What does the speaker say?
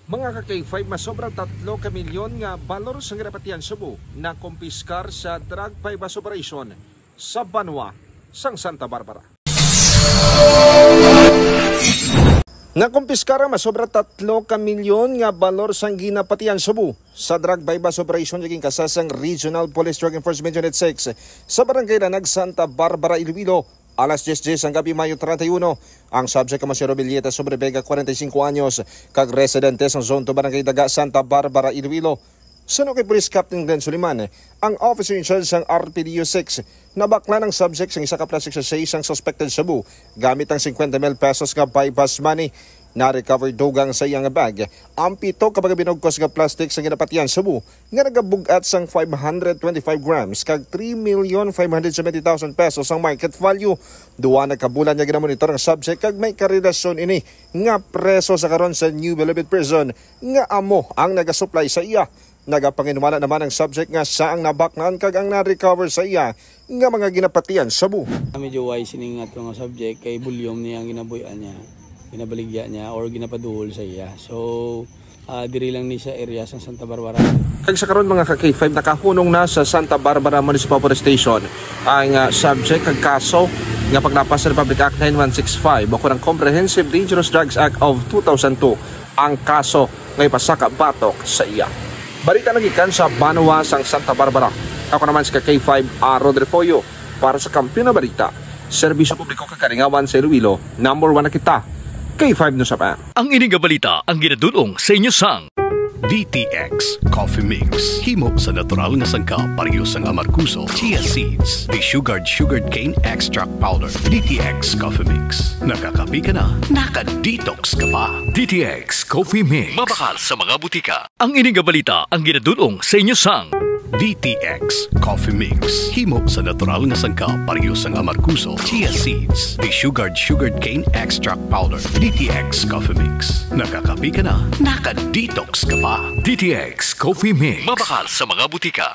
Mga ka-K5, masobrang 3 milyon nga balor sa ginapatian Cebu na kumpiskar sa drug bypass operation sa Banwa, sang Santa Barbara. Nga kumpiskar ang masobrang 3 milyon nga balor sang ginapatian Cebu sa drug bypass operation naging kasasang Regional Police Drug Enforcement Unit 6 sa Barangay Lanag, Santa Barbara, Iloilo. Alas 10:10 ang gabi, Mayo 31, ang subject ka Masero Villeta sobre Vega, 45 anyos, kag residente sa Zone 2 Barangay Daga, Santa Barbara, Iloilo. Suno kay Police Captain Glenn Suliman, ang officer in charge ng RPDU 6, nabakla ng subject sa isa ka plastic sa isang suspected Cebu gamit ang 50 mil pesos nga bypass money. Na-recover dugang sa iyang bag ang 7 kapag binugkos nga plastic sa ginapatian Cebu nga nagabugat sang 525 grams kag 3,570,000 pesos ang market value. Duwa na kabulan niya ginamonitor ang subject kag may karelasyon ini nga preso sa karon sa New Bilibid Prison nga amo ang nagasupply sa iya. Nagapanginumala naman ang subject nga saang nabaknan kag ang na-recover sa iya nga mga ginapatian Cebu. Medyo wise siningat mga subject kay bulyom niya ang ginabuyan niya, ginabaligya niya or ginapaduol sa iya. So diri lang ni sa area sa Santa Barbara. Kag sa karon mga ka-K5, nakahunong na sa Santa Barbara Municipal Police Station ang subject kag kaso nga paglapas sa Republic Act 9165 o ng Comprehensive Dangerous Drugs Act of 2002 ang kaso nga ipasaka batok sa iya. Balita nagikan sa Banwa, sang Santa Barbara. Ako naman si K5 Rodrifoyo para sa Kampiyon na Balita. Serbisyo Publiko Kakalingawan sa Iloilo, number 1 na kita. K5 News FM. Ang iniga balita ang ginadulong sa inyo sang DTX Coffee Mix. Himo sa natural nga sangka pareho sang amarkuso, chia seeds, sugared cane extract powder. DTX Coffee Mix. Nakakapi ka na, naka-detox ka pa. DTX Coffee Mix. Mabakal sa mga butika. Ang iniga balita ang ginadulong sa inyo sang DTX Coffee Mix. Himo sa natural nga sangka pareho sang amarkuso, chia seeds, sugared cane extract powder. DTX Coffee Mix. Nakakapi ka na, naka-detox ka pa. DTX Coffee Mix. Mabakal sa mga butika.